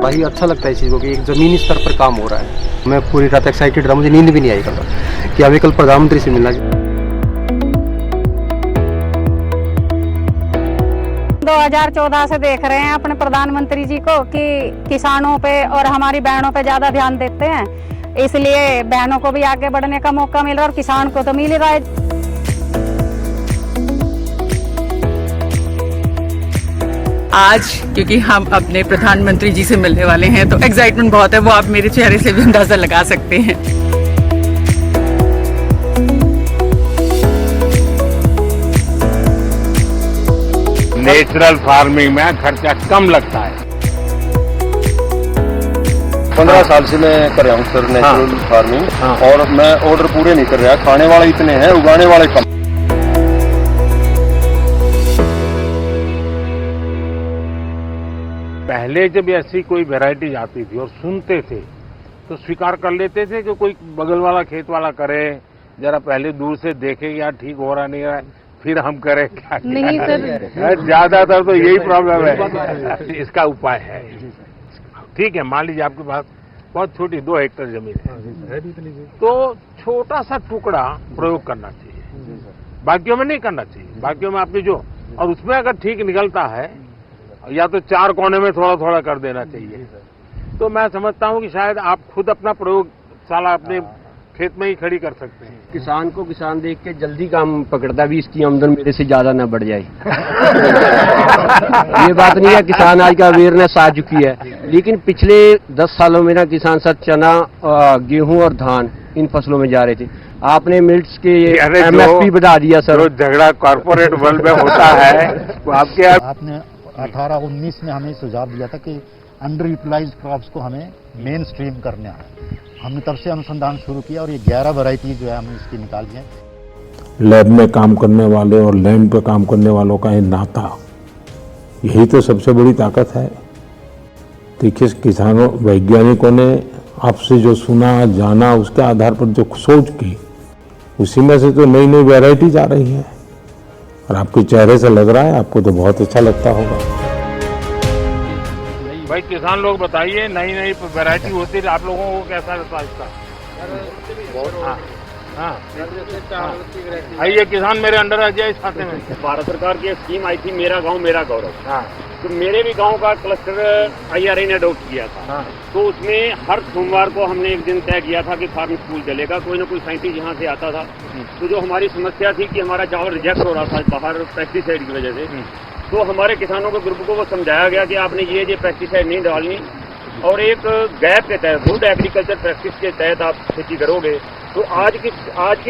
भाई अच्छा लगता है इस चीज़ को कि एक ज़मीनी स्तर पर काम हो रहा है। मैं पूरी रात एक्साइटेड रहा, मुझे नींद भी नहीं आई कल कि अभी कल प्रधानमंत्री से मिलना। 2014 से देख रहे हैं अपने प्रधानमंत्री जी को कि किसानों पे और हमारी बहनों पे ज्यादा ध्यान देते हैं, इसलिए बहनों को भी आगे बढ़ने का मौका मिल रहा है और किसान को तो मिल रहा है। आज क्योंकि हम अपने प्रधानमंत्री जी से मिलने वाले हैं तो एक्साइटमेंट बहुत है, वो आप मेरे चेहरे से भी अंदाजा लगा सकते हैं। नेचुरल फार्मिंग में खर्चा कम लगता है। 15 साल से मैं कर रहा हूँ सर नेचुरल फार्मिंग। और मैं ऑर्डर पूरे नहीं कर रहा, खाने वाले इतने हैं, उगाने वाले कम। पहले जब ऐसी कोई वैरायटी आती थी और सुनते थे तो स्वीकार कर लेते थे कि कोई बगल वाला खेत वाला करे, जरा पहले दूर से देखे यार ठीक हो रहा नहीं रहा है, फिर हम करें क्या। नहीं सर, ज्यादातर तो यही प्रॉब्लम है। इसका उपाय है, ठीक है, मान लीजिए आपके पास बहुत छोटी 2 हेक्टेयर जमीन है तो छोटा सा टुकड़ा प्रयोग करना चाहिए, बाकियों में नहीं करना चाहिए। बाकियों में आपने जो, और उसमें अगर ठीक निकलता है या तो 4 कोने में थोड़ा थोड़ा कर देना चाहिए। तो मैं समझता हूं कि शायद आप खुद अपना प्रयोगशाला अपने खेत में ही खड़ी कर सकते हैं। किसान को किसान देख के जल्दी काम पकड़ता भी, इसकी आमदन मेरे से ज्यादा ना बढ़ जाए। ये बात नहीं है, किसान आज का अवेयरनेस आ चुकी है, लेकिन पिछले 10 सालों में ना किसान सब चना, गेहूं और धान इन फसलों में जा रहे थे। आपने मिल्ट्स के MSP बढ़ा दिया सर। जो झगड़ा कॉर्पोरेट वर्ल्ड में होता है वो आपने 18-19 में हमें सुझाव दिया था कि अंडर यूटिलाइज्ड क्रॉप्स को हमें मेन स्ट्रीम करना है। हमने तब से अनुसंधान शुरू किया और ये 11 वैरायटी जो है हमने इसकी निकाली है। लैब में काम करने वाले और लैंड पे काम करने वालों का ये नाता, यही तो सबसे बड़ी ताकत है। देखिए, किसानों वैज्ञानिकों ने आपसे जो सुना जाना, उसके आधार पर जो सोच की, उसी में से तो नई नई वैरायटीज आ रही हैं। और आपके चेहरे से लग रहा है आपको तो बहुत अच्छा लगता होगा। भाई किसान लोग बताइए, नई नई वैरायटी होती है, आप लोगों को कैसा लगता है इसका? आइए किसान मेरे अंडर आ जाए इस खाते में। भारत सरकार की स्कीम आई थी मेरा गांव मेरा गौरव। तो मेरे भी गांव का क्लस्टर IRA ने अडॉप्ट किया था। तो उसमें हर सोमवार को हमने एक दिन तय किया था कि फार्म स्कूल चलेगा, कोई ना कोई साइंटिस्ट यहाँ से आता था। तो जो हमारी समस्या थी कि हमारा चावल रिजेक्ट हो रहा था बाहर पेस्टिसाइड की वजह से, तो हमारे किसानों के ग्रुप को वो समझाया गया कि आपने ये पेस्टिसाइड नहीं डालनी और एक गैप के तहत गुड एग्रीकल्चर प्रैक्टिस के तहत आप खेती करोगे। तो आज की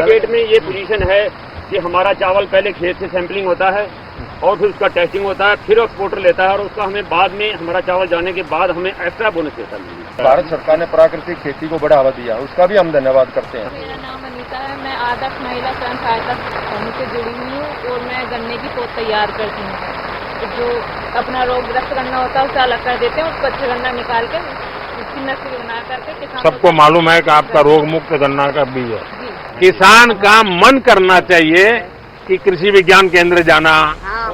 डेट में ये पोजीशन है कि हमारा चावल पहले खेत से सैंपलिंग होता है और फिर उसका टेस्टिंग होता है, फिर एक्सपोर्टर लेता है और उसका हमें बाद में हमारा चावल जाने के बाद हमें एक्स्ट्रा बोनस देता है। भारत सरकार ने प्राकृतिक खेती को बढ़ावा दिया, उसका भी हम धन्यवाद करते हैं। मेरा नाम अनीता है, मैं आदर्श महिला स्वयं सहायता समूह से जुड़ी हुई हूँ और मैं गन्ने की पौध तैयार करती हूँ। जो अपना रोगग्रस्त गन्ना होता है उसे अलग कर देते हैं, उसको अच्छा गन्ना निकाल के उसकी नस्ल बना करके सबको मालूम है कि आपका रोग मुक्त गन्ना का बीज है। किसान का मन करना चाहिए कि कृषि विज्ञान केंद्र जाना,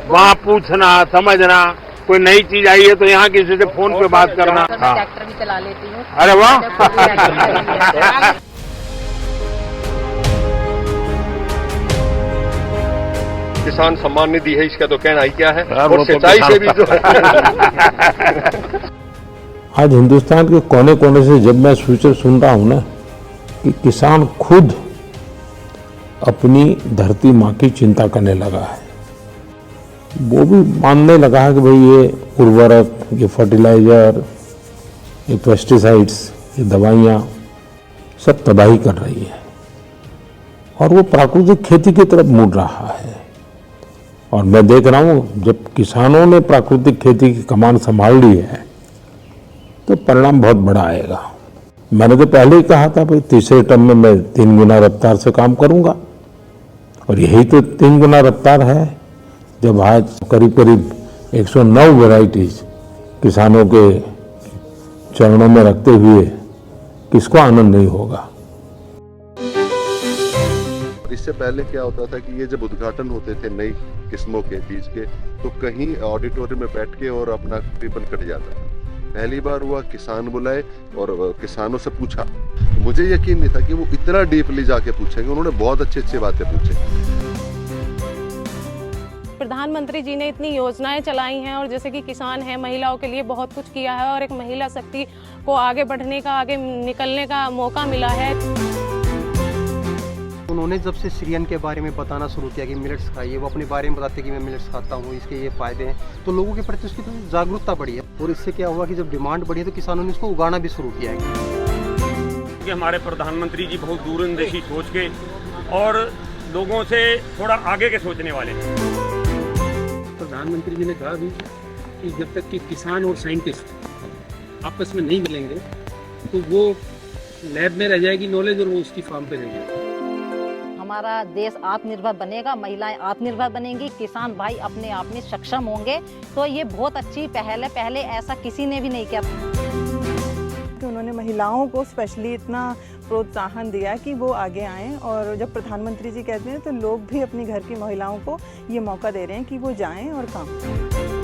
वहाँ पूछना समझना, कोई नई चीज आई है तो यहाँ किसी से फोन पे बात करना। ट्रैक्टर भी चला लेती हूँ। अरे वाह। किसान सम्मान निधि है, इसका तो कहना ही क्या है। और सिंचाई से भी जो आज हिंदुस्तान के कोने कोने से जब मैं फ्यूचर सुन रहा हूं ना कि किसान खुद अपनी धरती माँ की चिंता करने लगा है, वो भी मानने लगा है कि भाई ये उर्वरक, ये फर्टिलाइजर, ये पेस्टिसाइड्स, ये दवाइयाँ सब तबाही कर रही है और वो प्राकृतिक खेती की तरफ मुड़ रहा है। और मैं देख रहा हूँ जब किसानों ने प्राकृतिक खेती की कमान संभाल ली है तो परिणाम बहुत बड़ा आएगा। मैंने तो पहले ही कहा था भाई तीसरे टर्म में मैं 3 गुना रफ्तार से काम करूंगा और यही तो 3 गुना रफ्तार है जब आज करीब करीब 109 वैरायटीज किसानों के चरणों में रखते हुए किसको आनंद नहीं होगा। इससे पहले क्या होता था कि ये जब उद्घाटन होते थे नई किस्मों के बीज के, तो कहीं ऑडिटोरियम में बैठ के और अपना रिबन कट जाता था। पहली बार हुआ किसान बुलाए और किसानों से पूछा, मुझे यकीन नहीं था कि वो इतना डीपली जाके पूछेंगे। उन्होंने बहुत अच्छी बातें पूछी। प्रधानमंत्री जी ने इतनी योजनाएं चलाई हैं और जैसे कि किसान है, महिलाओं के लिए बहुत कुछ किया है और एक महिला शक्ति को आगे बढ़ने का, आगे निकलने का मौका मिला है। उन्होंने जब से सीरियन के बारे में बताना शुरू किया कि मिलेट्स खाइए, वो अपने बारे में बताते कि मैं मिलेट्स खाता हूँ, इसके ये फायदे हैं, तो लोगों के प्रति उसकी तो जागरूकता बढ़ी है। और इससे क्या हुआ कि जब डिमांड बढ़ी तो किसानों ने इसको उगाना भी शुरू किया है। कि हमारे प्रधानमंत्री जी बहुत दूरंदेशी सोच के और लोगों से थोड़ा आगे के सोचने वाले हैं। प्रधानमंत्री जी ने कहा भी कि जब तक कि किसान और साइंटिस्ट आपस में नहीं मिलेंगे तो वो लैब में रह जाएगी नॉलेज और वो उसकी फार्म पे रह जाएगी। हमारा देश आत्मनिर्भर बनेगा, महिलाएं आत्मनिर्भर बनेंगी, किसान भाई अपने आप में सक्षम होंगे, तो ये बहुत अच्छी पहल है। पहले ऐसा किसी ने भी नहीं किया। तो उन्होंने महिलाओं को स्पेशली इतना प्रोत्साहन दिया कि वो आगे आएं, और जब प्रधानमंत्री जी कहते हैं तो लोग भी अपनी घर की महिलाओं को ये मौका दे रहे हैं कि वो जाएं और काम करें।